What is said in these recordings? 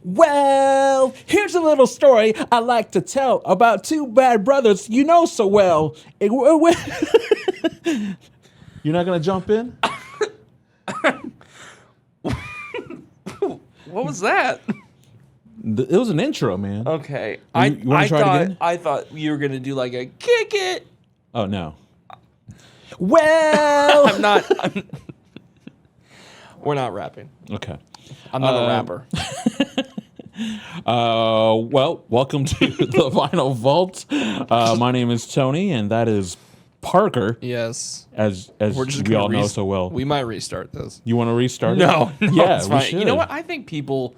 Well, here's a little story I like to tell about two bad brothers you know so well. You're not gonna jump in? What was that? It was an intro, man. Okay. You wanna try it again? I thought you were gonna do like a kick it. Oh no. Well, I'm not. We're not rapping. Okay. I'm not a rapper. Well, welcome to the Vinyl Vault. My name is Tony, and that is Parker. Yes. As we all know so well. We might restart this. You want to restart it? No, Yeah, it's we fine. should. You know what? I think people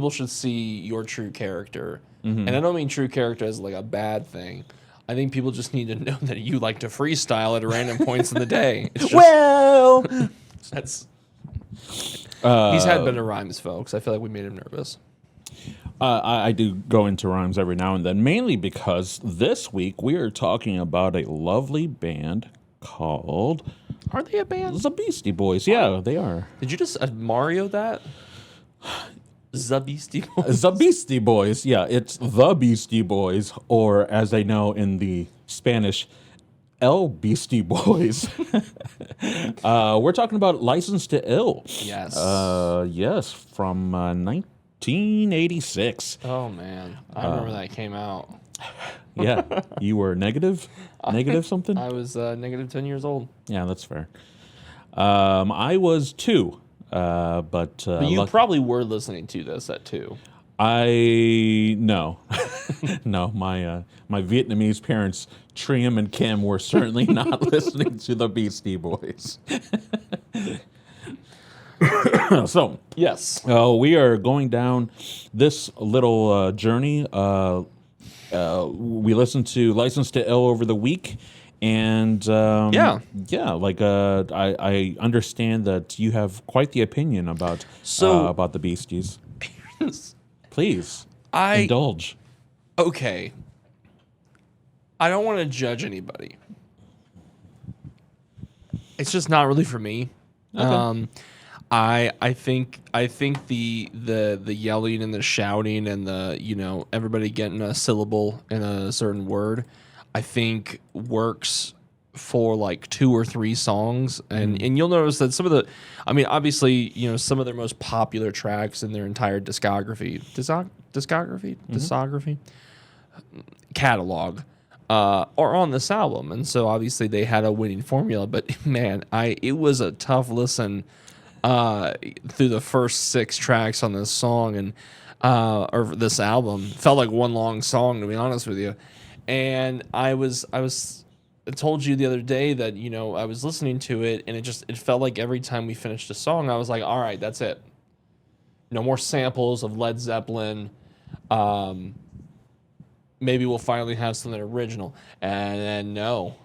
should see your true character, and I don't mean true character as like a bad thing. I think people just need to know that you like to freestyle at random points in the day. It's just, Well, that's. He's had better rhymes, folks. I feel like we made him nervous. I do go into rhymes every now and then, mainly because this week we are talking about a lovely band called... Are they a band? The Beastie Boys. Yeah, they are. Did you just Mario that? The Beastie Boys. The Beastie Boys. Yeah, it's The Beastie Boys, or as they know in the Spanish, El Beastie Boys. We're talking about License to Ill. Yes. Yes, from 1986. Oh, man. I remember that came out. Yeah, you were negative something? I was negative 10 years old. Yeah, that's fair. I was 2, but you probably were listening to this at 2. No, no. My Vietnamese parents, Trium and Kim, were certainly not listening to the Beastie Boys. So Yes. we are going down this little journey. We listened to License to Ill over the week, and Yeah. Like I understand that you have quite the opinion about the Beasties. Please indulge. Okay. I don't want to judge anybody. It's just not really for me. Okay. I think the yelling and the shouting and the everybody getting a syllable in a certain word, I think works for like 2 or 3 songs, and you'll notice that some of the, I mean, obviously, some of their most popular tracks in their entire discography catalog are on this album, and so obviously they had a winning formula. But man, it was a tough listen through the first 6 tracks on this song and or this album. Felt like one long song, to be honest with you. And I told you the other day that I was listening to it, and it felt like every time we finished a song, I was like, all right, that's it. No more samples of Led Zeppelin. Maybe we'll finally have something original. And then no.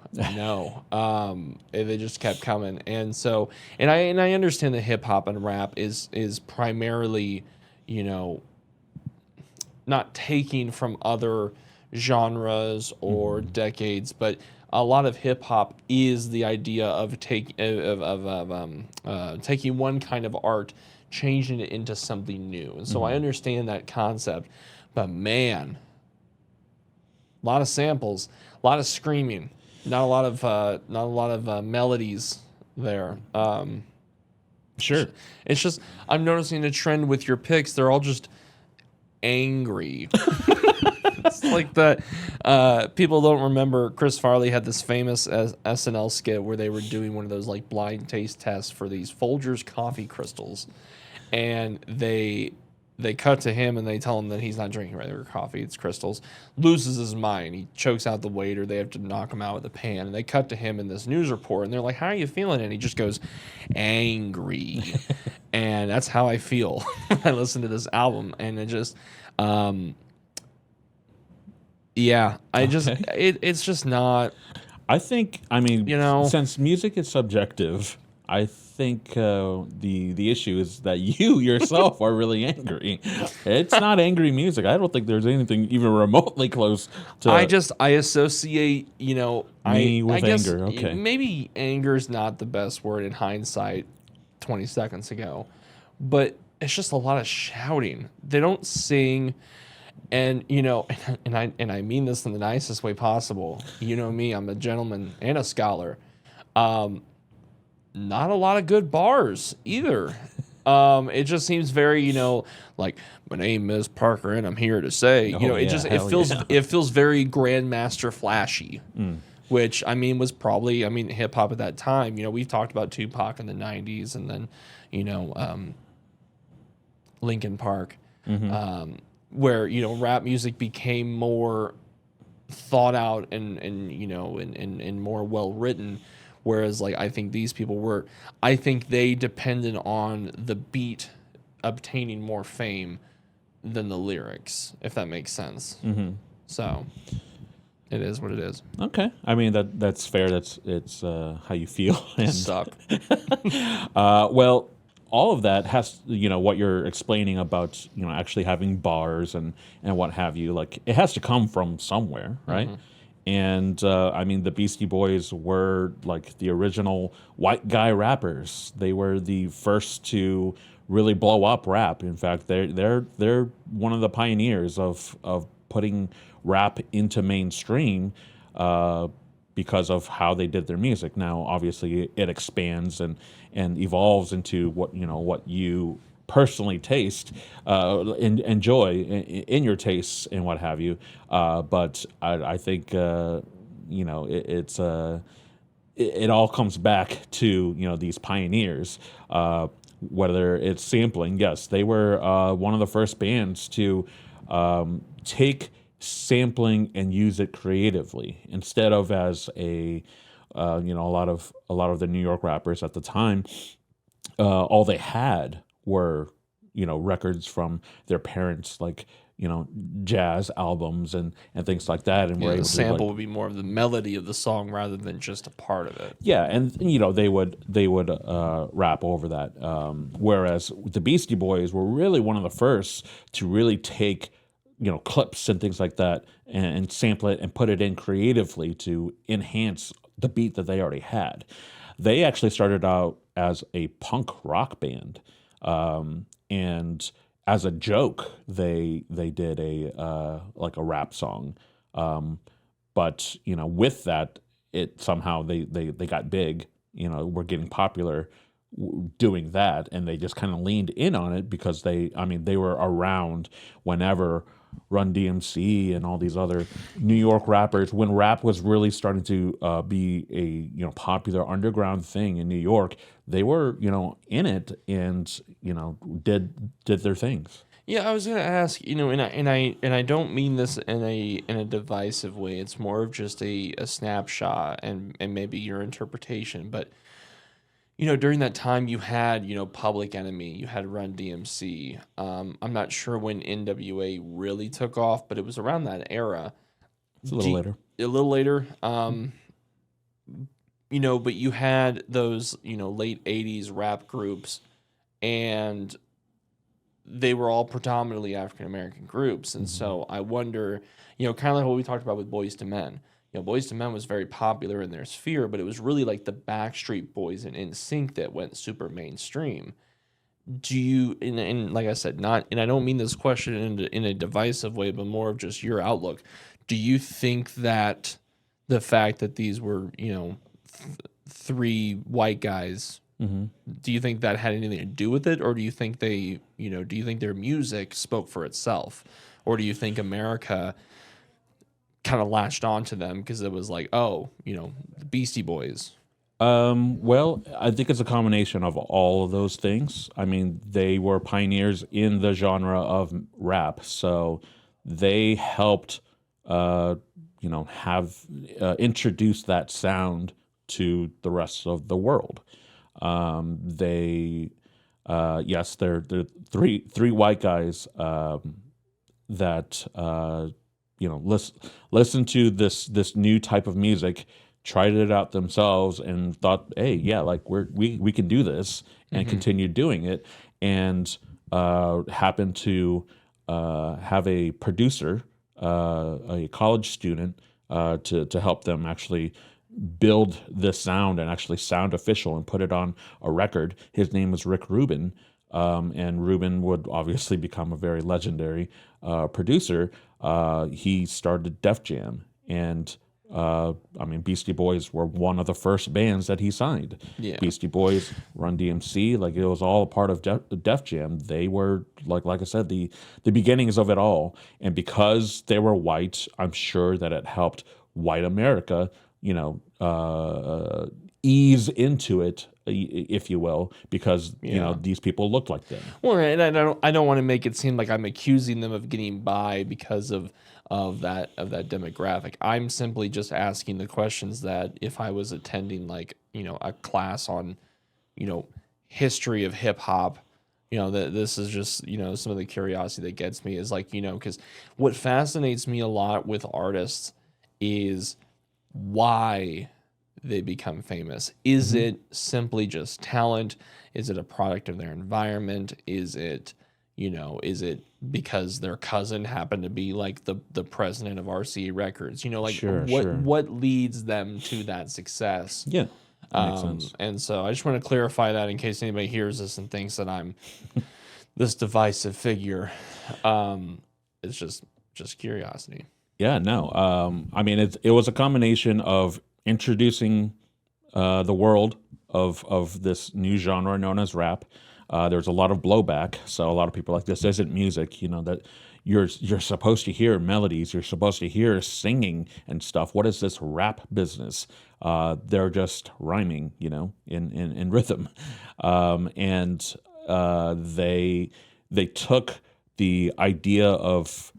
They just kept coming. And so, and I understand that hip hop and rap is primarily, not taking from other genres or decades, but a lot of hip hop is the idea of taking one kind of art, changing it into something new. And so I understand that concept, but man, a lot of samples, a lot of screaming, not a lot of melodies there. Sure. It's just I'm noticing a trend with your picks. They're all just angry. It's like that. People don't remember Chris Farley had this famous SNL skit where they were doing one of those like blind taste tests for these Folgers coffee crystals, and they cut to him and they tell him that he's not drinking regular coffee, it's crystals. Loses his mind. He chokes out the waiter. They have to knock him out with a pan. And they cut to him in this news report, and they're like, how are you feeling? And he just goes, angry. And that's how I feel when I listen to this album. And it just, it's just not. I think, since music is subjective, I think the issue is that you yourself are really angry. It's not angry music. I don't think there's anything even remotely close to. I associate, me with anger. Okay, maybe anger is not the best word in hindsight. 20 seconds ago, but it's just a lot of shouting. They don't sing. And and I mean this in the nicest way possible. You know me, I'm a gentleman and a scholar. Not a lot of good bars either. It just seems very, like, my name is Parker and I'm here to say, it feels very Grandmaster flashy, which I mean was probably, hip hop at that time. We've talked about Tupac in the 90s and then, Linkin Park. Where rap music became more thought out and more well written, whereas like I think these people I think they depended on the beat obtaining more fame than the lyrics, if that makes sense. So it is what it is. Okay, I mean that's fair. It's how you feel. And Suck. Well, all of that has, what you're explaining about, actually having bars and what have you, like, it has to come from somewhere, right? And, the Beastie Boys were, like, the original white guy rappers. They were the first to really blow up rap. In fact, they're one of the pioneers of putting rap into mainstream, because of how they did their music. Now, obviously, it expands and evolves into what you personally taste, enjoy in your tastes and what have you. But I think it all comes back to these pioneers. Whether it's sampling, yes, they were one of the first bands to take sampling and use it creatively instead of as a lot of the New York rappers at the time, all they had were records from their parents, like jazz albums and things like that, and the sample would be more of the melody of the song rather than just a part of it. Yeah, and they would rap over that, whereas the Beastie Boys were really one of the first to really take clips and things like that and sample it and put it in creatively to enhance the beat that they already had. They actually started out as a punk rock band, and as a joke, they did a rap song, but with that, it somehow they got big. Were getting popular doing that, and they just kind of leaned in on it because they were around whenever Run DMC and all these other New York rappers, when rap was really starting to be a popular underground thing in New York, they were in it and did their things. Yeah, I was gonna ask, and I don't mean this in a divisive way. It's more of just a snapshot and maybe your interpretation, but during that time you had, Public Enemy, you had Run DMC. I'm not sure when NWA really took off, but it was around that era. It's a little later. A little later. But you had those, late 80s rap groups, and they were all predominantly African American groups. And so I wonder, kind of like what we talked about with Boyz II Men. Boyz II Men was very popular in their sphere, but it was really like the Backstreet Boys and NSYNC that went super mainstream. Do you, and like I said, and I don't mean this question in a divisive way, but more of just your outlook. Do you think that the fact that these were, three white guys, do you think that had anything to do with it? Or do you think do you think their music spoke for itself? Or do you think America kind of latched on to them because it was like, the Beastie Boys? Well, I think it's a combination of all of those things. They were pioneers in the genre of rap, so they helped, have introduce that sound to the rest of the world. They're three white guys that listen to this new type of music, tried it out themselves, and thought, hey, yeah, like we can do this, and continued doing it, and happened to have a producer, a college student, to help them actually build this sound and actually sound official and put it on a record. His name was Rick Rubin. and Rubin would obviously become a very legendary producer. He started Def Jam, and I mean, Beastie Boys were one of the first bands that he signed. Yeah. Beastie Boys, Run DMC, like it was all a part of Def Jam. They were like I said, the beginnings of it all. And because they were white, I'm sure that it helped white America, ease into it, if you will, because these people looked like them. Well, and I don't want to make it seem like I'm accusing them of getting by because of that demographic. I'm simply just asking the questions that if I was attending like a class on history of hip hop, that this is just some of the curiosity that gets me is like because what fascinates me a lot with artists is why they become famous. Is it simply just talent? Is it a product of their environment? Is it because their cousin happened to be like the president of RCA Records? What leads them to that success? Yeah, that makes sense. And so I just want to clarify that in case anybody hears this and thinks that I'm this divisive figure. It's just curiosity. Yeah, no. I mean, it was a combination of introducing the world of this new genre known as rap. There's a lot of blowback, so a lot of people are like, this isn't music. That you're supposed to hear melodies, you're supposed to hear singing and stuff. What is this rap business? They're just rhyming, in rhythm, and they took the idea of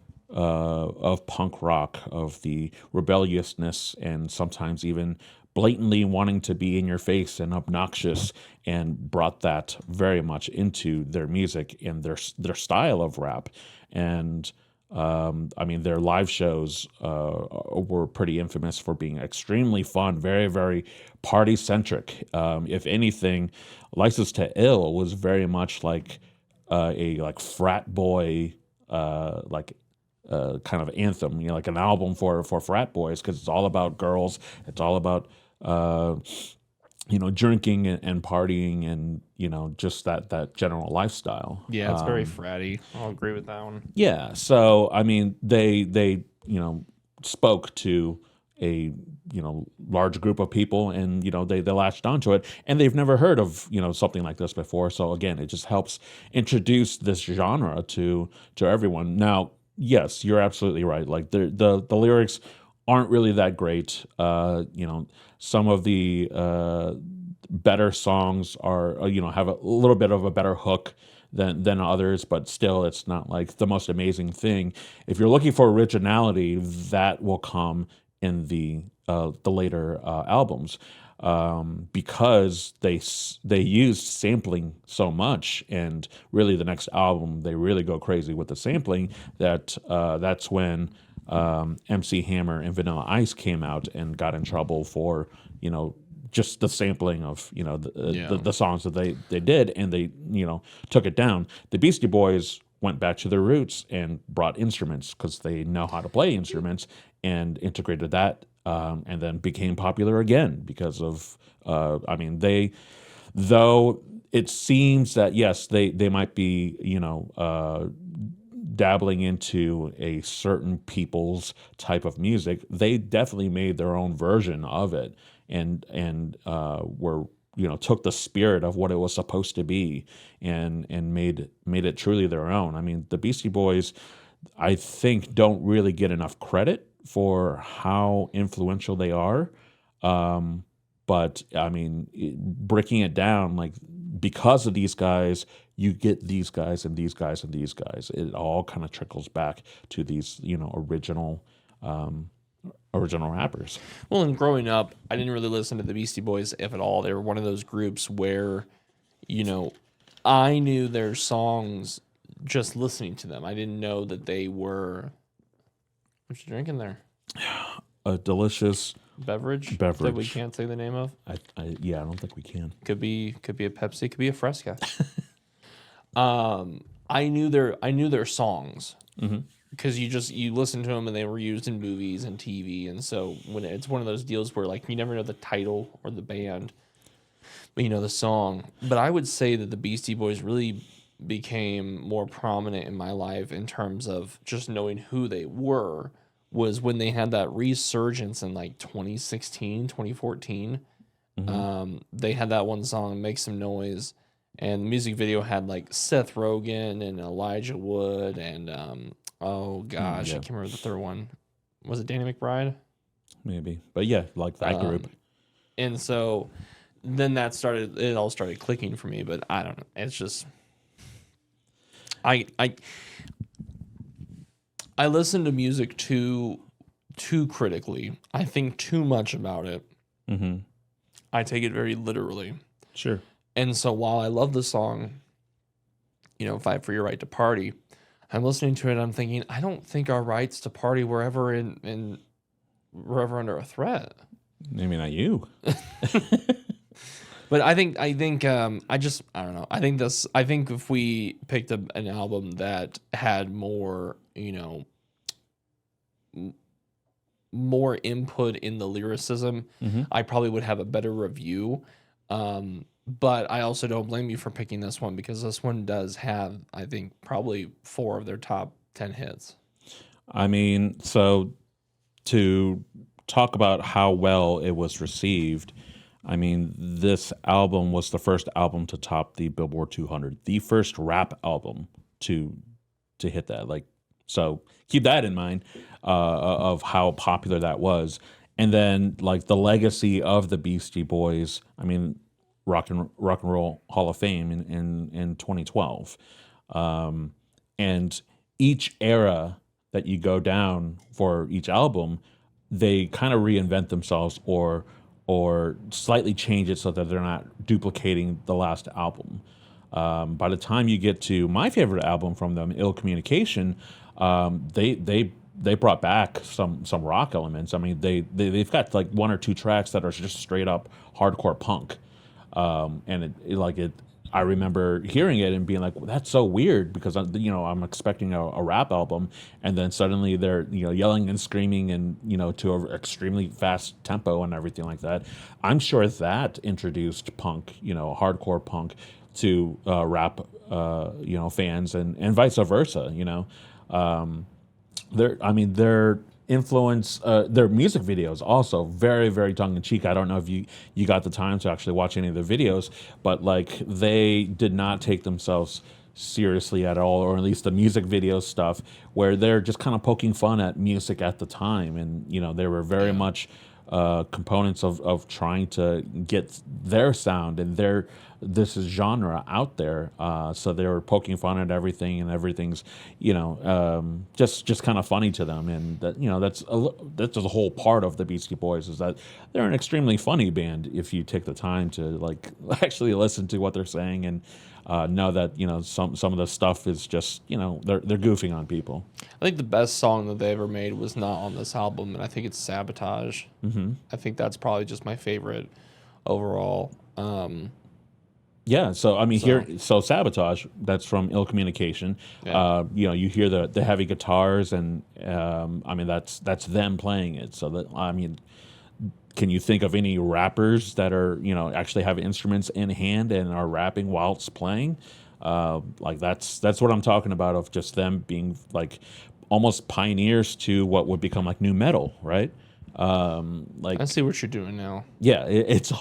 punk rock, of the rebelliousness, and sometimes even blatantly wanting to be in your face and obnoxious, and brought that very much into their music and their style of rap. And I mean, their live shows were pretty infamous for being extremely fun, very, very party centric. If anything, License to Ill was very much like a frat boy kind of anthem, like an album for frat boys, because it's all about girls. It's all about drinking and partying and just that general lifestyle. Yeah, it's very fratty. I'll agree with that one. Yeah, so I mean, they spoke to a large group of people, and they latched onto it, and they've never heard of something like this before. So again, it just helps introduce this genre to everyone. Now, yes, you're absolutely right. Like the lyrics aren't really that great. Some of the better songs are have a little bit of a better hook than others, but still, it's not like the most amazing thing. If you're looking for originality, that will come in the later albums, because they used sampling so much, and really the next album they really go crazy with the sampling. That's when MC Hammer and Vanilla Ice came out and got in trouble for just the sampling of the songs that they did, and they took it down. The Beastie Boys went back to their roots and brought instruments because they know how to play instruments, and integrated that, and then became popular again because of though it seems that yes, they might be dabbling into a certain people's type of music, they definitely made their own version of it, and were took the spirit of what it was supposed to be, and made it truly their own. I mean, the Beastie Boys, I think, don't really get enough credit for how influential they are. But I mean, breaking it down, like, because of these guys, you get these guys and these guys and these guys. It all kind of trickles back to these, original rappers. Well, and growing up, I didn't really listen to the Beastie Boys, if at all. They were one of those groups where, I knew their songs just listening to them. I didn't know that they were... What you drinking there? A delicious beverage that we can't say the name of. I don't think we can. Could be a Pepsi, could be a Fresca. I knew their songs, because you listen to them and they were used in movies and TV, and so when it's one of those deals where like you never know the title or the band, but the song. But I would say that the Beastie Boys really became more prominent in my life in terms of just knowing who they were was when they had that resurgence in like 2016, 2014. They had that one song, Make Some Noise, and the music video had like Seth Rogen and Elijah Wood and oh gosh, I can't remember the third one. Was it Danny McBride? Maybe. But yeah, like that group. And so then it all started clicking for me, but I don't know. It's just I listen to music too critically. I think too much about it. I take it very literally. Sure. And so while I love the song, Fight for Your Right to Party, I'm listening to it, I'm thinking, I don't think our rights to party were ever were ever under a threat. Maybe not you. But I don't know. I think if we picked an album that had more, more input in the lyricism, I probably would have a better review. But I also don't blame you for picking this one because this one does have, I think, probably 4 of their top 10 hits. I mean, so to talk about how well it was received, I mean, this album was the first album to top the Billboard 200, the first rap album to hit that. Like, so keep that in mind of how popular that was. And then like the legacy of the Beastie Boys, I mean, Rock and Roll Hall of Fame in 2012. And each era that you go down for each album, they kind of reinvent themselves or slightly change it so that they're not duplicating the last album. By the time you get to my favorite album from them, Ill Communication, they brought back some rock elements. I mean, they've got like 1 or 2 tracks that are just straight up hardcore punk. And I remember hearing it and being like, well, that's so weird because I'm expecting a rap album, and then suddenly they're yelling and screaming and to an extremely fast tempo and everything like that. I'm sure that introduced punk, hardcore punk, to rap fans and vice versa. Their influence, their music videos also very, very tongue-in-cheek. I don't know if you got the time to actually watch any of the videos, but like they did not take themselves seriously at all, or at least the music video stuff, where they're just kind of poking fun at music at the time. And they were very much components of trying to get their sound and this is genre out there. So they were poking fun at everything, and everything's just kind of funny to them. And that that's a whole part of the Beastie Boys, is that they're an extremely funny band if you take the time to like actually listen to what they're saying and know that some of the stuff is just they're goofing on people. I think the best song that they ever made was not on this album, and I think it's Sabotage. I think that's probably just my favorite overall. Yeah, so I mean, so Sabotage, that's from Ill Communication. Yeah. You hear the heavy guitars, and I mean that's them playing it. So that, I mean, can you think of any rappers that are actually have instruments in hand and are rapping whilst playing? Like that's what I'm talking about, of just them being like almost pioneers to what would become like new metal, right? Like I see what you're doing now. Yeah, it's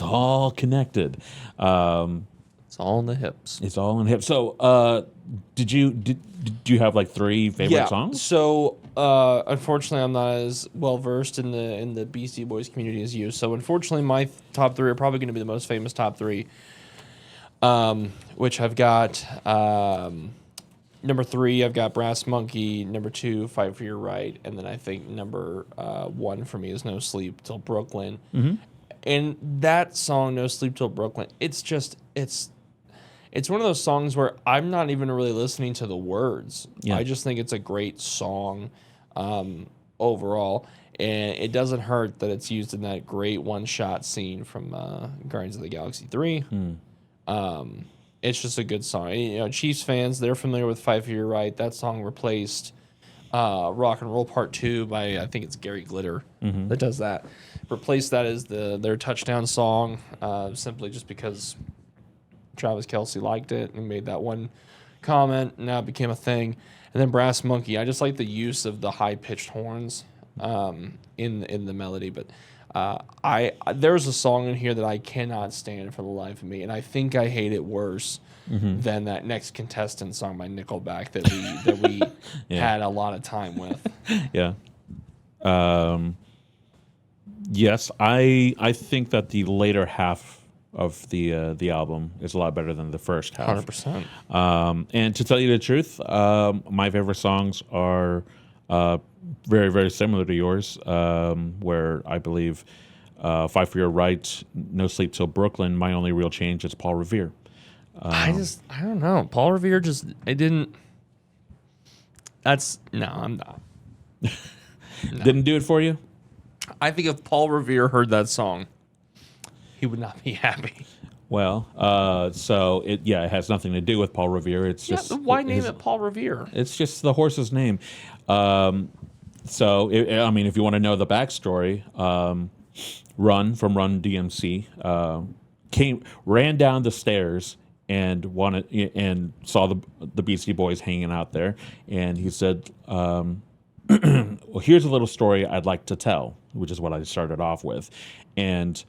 all connected. It's all in the hips. It's all in the hips. So, did you have like 3 favorite songs? So, unfortunately, I'm not as well versed in the Beastie Boys community as you. So, unfortunately, my top 3 are probably going to be the most famous top 3. Which I've got number 3, I've got Brass Monkey. Number 2, Fight for Your Right, and then I think number 1 for me is No Sleep Till Brooklyn. And that song, No Sleep Till Brooklyn, it's one of those songs where I'm not even really listening to the words. Yeah. I just think it's a great song overall, and it doesn't hurt that it's used in that great one-shot scene from Guardians of the Galaxy 3. It's just a good song. Chiefs fans, they're familiar with Fight for Your Right. That song replaced Rock and Roll Part 2 by, I think it's Gary Glitter that does that. Replaced that as their touchdown song, simply just because Travis Kelce liked it and made that one comment, and now it became a thing. And then Brass Monkey, I just like the use of the high pitched horns in the melody. But there's a song in here that I cannot stand for the life of me, and I think I hate it worse than that Next Contestant song by Nickelback that we had a lot of time with. Yeah. Yes, I think that the later half of the album is a lot better than the first half. 100%. And to tell you the truth, my favorite songs are very, very similar to yours, where I believe Fight for Your Rights, No Sleep Till Brooklyn, My Only Real Change is Paul Revere. I don't know. Paul Revere I'm not. No. Didn't do it for you? I think if Paul Revere heard that song, he would not be happy. Well, so it has nothing to do with Paul Revere. It's just why name it Paul Revere? It's just the horse's name. If you want to know the backstory, Run from Run DMC ran down the stairs and saw the Beastie Boys hanging out there, and he said, well, here's a little story I'd like to tell, which is what I started off with. And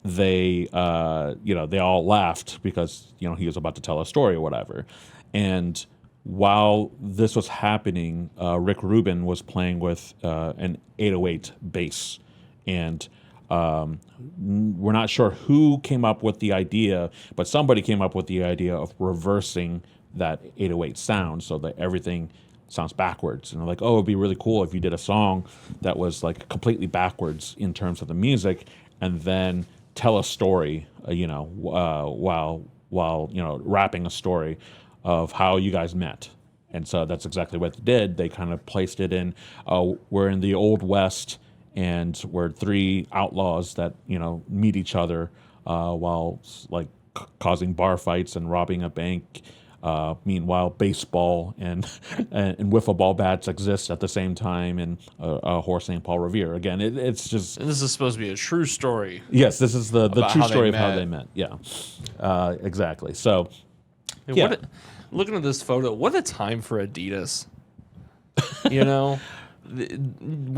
they all laughed because, he was about to tell a story or whatever. And while this was happening, Rick Rubin was playing with an 808 bass. And we're not sure who came up with the idea, but somebody came up with the idea of reversing that 808 sound so that everything sounds backwards. And they're like, oh, it'd be really cool if you did a song that was like completely backwards in terms of the music, and then tell a story, while rapping a story of how you guys met. And so that's exactly what they did. They kind of placed it in, we're in the Old West, and we're three outlaws that meet each other while causing bar fights and robbing a bank. Meanwhile, baseball and wiffle ball bats exist at the same time, and a horse named Paul Revere. Again, it's just. And this is supposed to be a true story. Yes, this is the true story of how they met. Yeah, exactly. So, looking at this photo, what a time for Adidas. One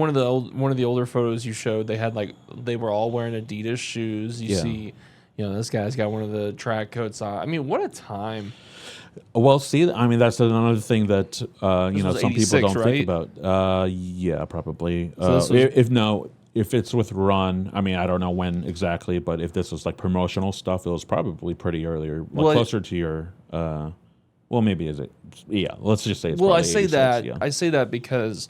of the older photos you showed, they were all wearing Adidas shoes. You see, this guy's got one of the track coats on. I mean, what a time. Well, see, I mean, that's another thing that some people don't right? think about. Yeah, probably. So if it's with Run, I mean, I don't know when exactly, but if this was like promotional stuff, it was probably pretty earlier, closer to your. Well, maybe is it? Yeah, let's just say it's. Well, I say that. Yeah. I say that because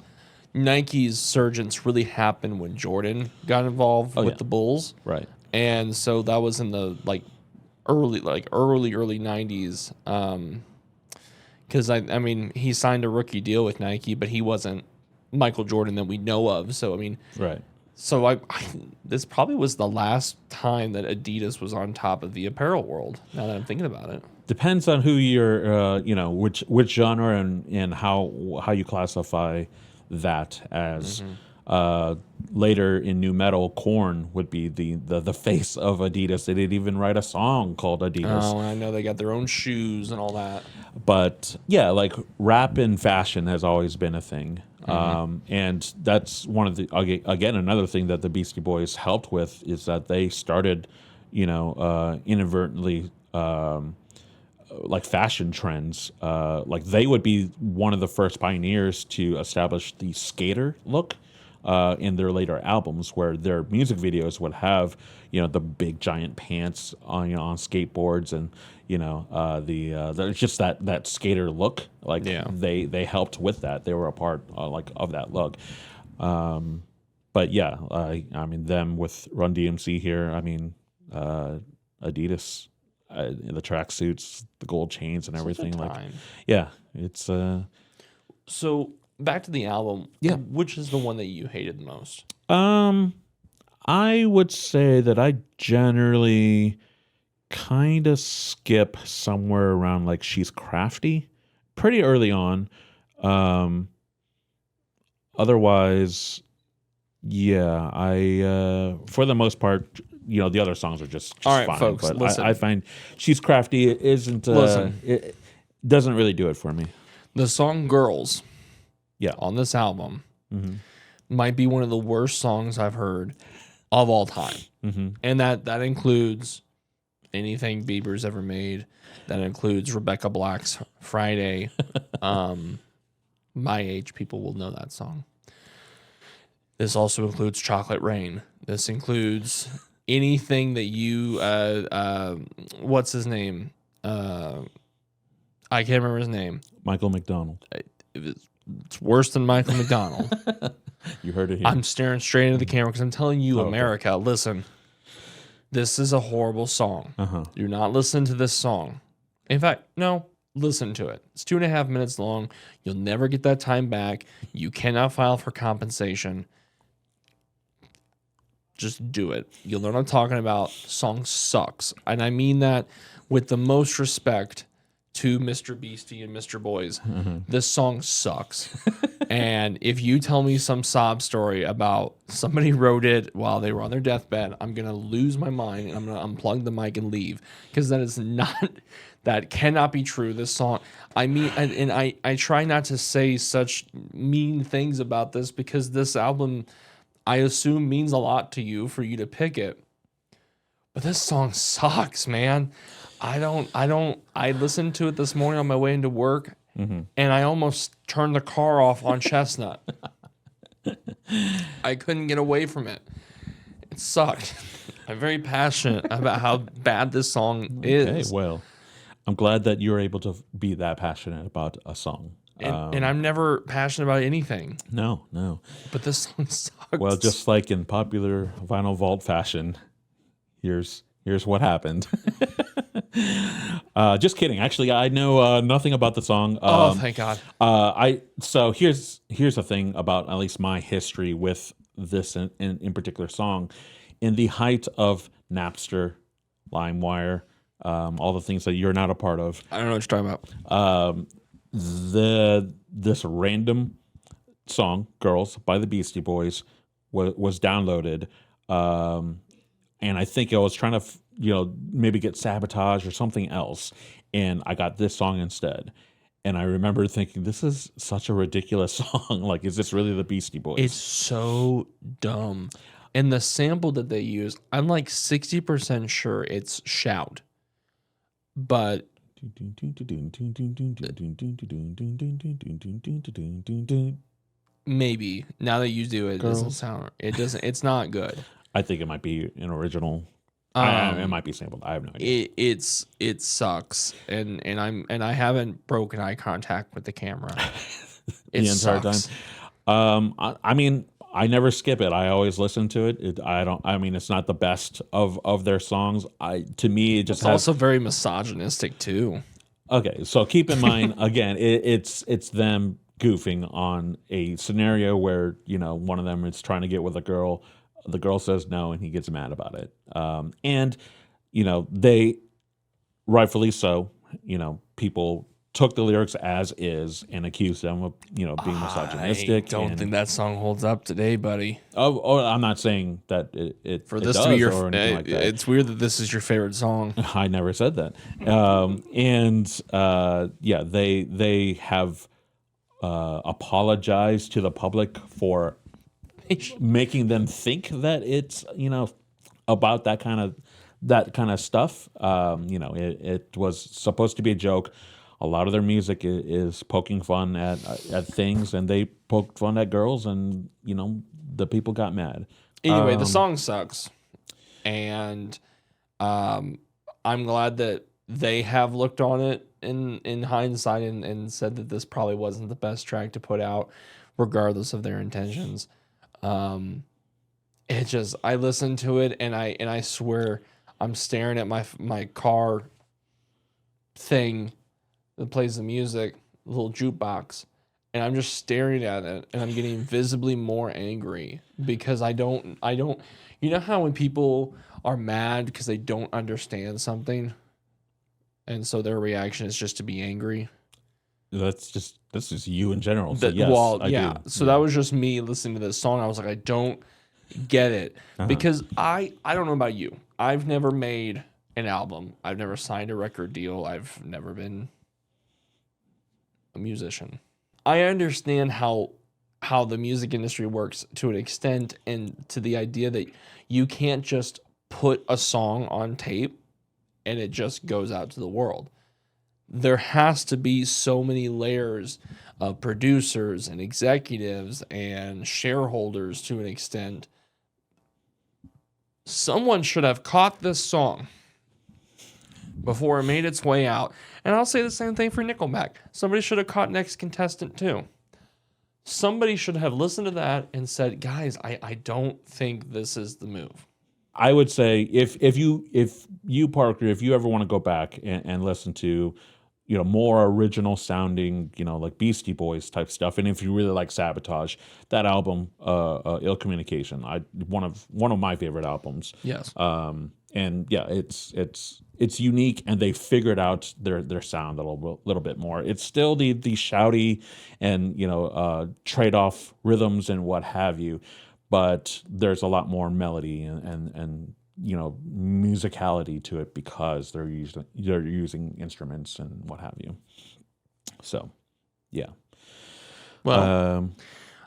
Nike's surgence really happened when Jordan got involved with the Bulls, right? And so that was in the early 90s. Because I mean, he signed a rookie deal with Nike, but he wasn't Michael Jordan that we know of. So I mean, right. So this probably was the last time that Adidas was on top of the apparel world. Now that I'm thinking about it, depends on who you're, which genre and how you classify that as. Later in nu metal, Korn would be the face of Adidas. They didn't even write a song called Adidas. Oh, I know they got their own shoes and all that. But yeah, rap and fashion has always been a thing. And that's one of the, again, another thing that the Beastie Boys helped with is that they started, inadvertently, fashion trends. They would be one of the first pioneers to establish the skater look. In their later albums, where their music videos would have, the big giant pants on skateboards, and just that skater look. They helped with that. They were a part of that look. But yeah, I mean, them with Run DMC here. I mean, Adidas, the tracksuits, the gold chains, and everything. It's so. Back to the album. Yeah. Which is the one that you hated the most? I would say that I generally kind of skip somewhere around She's Crafty pretty early on. Otherwise, yeah, I for the most part the other songs are just all right, fine. folks. But Listen, I find She's Crafty isn't. It doesn't really do it for me. the song "Girls," Yeah, on this album, might be one of the worst songs I've heard of all time, and that includes anything Bieber's ever made. That includes Rebecca Black's "Friday." My age people will know that song. This also includes Chocolate Rain. This includes anything that you, what's his name? I can't remember his name. Michael McDonald. It's worse than Michael McDonald. You heard it here. I'm staring straight into the camera because I'm telling you, America, listen. This is a horrible song. Do not listen to this song. In fact, no, listen to it. It's 2.5 minutes long. You'll never get that time back. You cannot file for compensation. Just do it. You'll know what I'm talking about. Song sucks. And I mean that with the most respect to Mr. Beastie and Mr. Boys. This song sucks. And if you tell me some sob story about somebody wrote it while they were on their deathbed, I'm going to lose my mind and I'm going to unplug the mic and leave. Because that is not, that cannot be true. This song, I mean, and I try not to say such mean things about this because this album, I assume, means a lot to you for you to pick it. But this song sucks, man. I listened to it this morning on my way into work, and I almost turned the car off on Chestnut. I couldn't get away from it. It sucked. I'm very passionate about how bad this song is. Okay, well, I'm glad that you're able to be that passionate about a song. And I'm never passionate about anything. No. But this song sucks. Well, just like in popular Vinyl Vault fashion, here's what happened. Just kidding. Actually, I know nothing about the song. Oh, thank God. So here's the thing about at least my history with this in particular song. In the height of Napster, LimeWire, all the things that you're not a part of. I don't know what you're talking about. This random song, "Girls" by the Beastie Boys, was downloaded, and I think I was trying to maybe get sabotaged or something else, and I got this song instead. And I remember thinking, this is such a ridiculous song. Like, is this really the Beastie Boys? It's so dumb. And the sample that they use, I'm like 60% sure it's Shout. But maybe now that you do it, it doesn't sound. It's not good. I think it might be an original. It might be sampled. I have no idea. It sucks, and I haven't broken eye contact with the camera The entire time. I mean, I never skip it. I always listen to it. I mean, it's not the best of their songs. To me, it just has, also very misogynistic too. Okay, so keep in mind again, it's them goofing on a scenario where one of them is trying to get with a girl. The girl says no, and he gets mad about it. And they rightfully so. People took the lyrics as is and accused them of being misogynistic. I don't think that song holds up today, buddy. Oh, I'm not saying that it for this does to be your. Or anything like that. It's weird that this is your favorite song. I never said that. Yeah, they have apologized to the public for making them think that it's about that kind of stuff. It was supposed to be a joke. A lot of their music is poking fun at things, and they poked fun at girls, and the people got mad. Anyway, the song sucks, and I'm glad that they have looked on it in hindsight and said that this probably wasn't the best track to put out, regardless of their intentions. It just, I listened to it and I swear I'm staring at my car thing that plays the music, the little jukebox, and I'm just staring at it and I'm getting visibly more angry because I don't, how when people are mad because they don't understand something and so their reaction is just to be angry. That's just you in general. So yes, well, yeah. So that was just me listening to this song. I was like, I don't get it. Because I don't know about you. I've never made an album. I've never signed a record deal. I've never been a musician. I understand how the music industry works to an extent, and to the idea that you can't just put a song on tape and it just goes out to the world. There has to be so many layers of producers and executives and shareholders to an extent. Someone should have caught this song before it made its way out. And I'll say the same thing for Nickelback. Somebody should have caught Next Contestant too. Somebody should have listened to that and said, guys, I don't think this is the move. I would say if you Parker, if you ever want to go back and listen to, more original sounding, like Beastie Boys type stuff, and if you really like Sabotage, that album, Ill Communication, one of my favorite albums. Yes. And yeah, it's unique, and they figured out their sound a little bit more. It's still the shouty and trade off rhythms and what have you, but there's a lot more melody and musicality to it because they're using instruments and what have you. So, yeah. Well,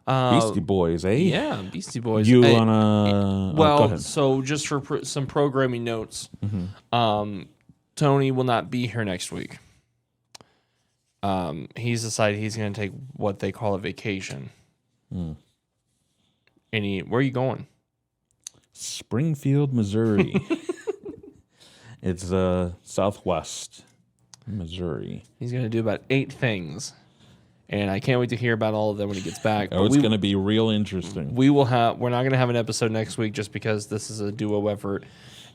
Beastie Boys, eh? Yeah, Beastie Boys. You wanna? Well, go ahead. so just for some programming notes, Tony will not be here next week. He's decided he's going to take what they call a vacation. And where are you going? Springfield, Missouri. It's southwest Missouri. He's going to do about 8 things, and I can't wait to hear about all of them when he gets back. Oh, it's going to be real interesting. We're not going to have an episode next week just because this is a duo effort,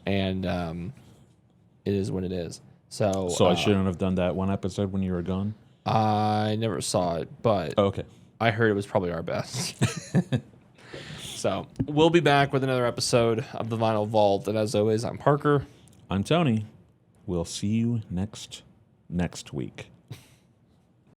and it is what it is. So I shouldn't have done that one episode when you were gone? I never saw it, but okay. I heard it was probably our best. So we'll be back with another episode of the Vinyl Vault. And as always, I'm Parker. I'm Tony. We'll see you next week.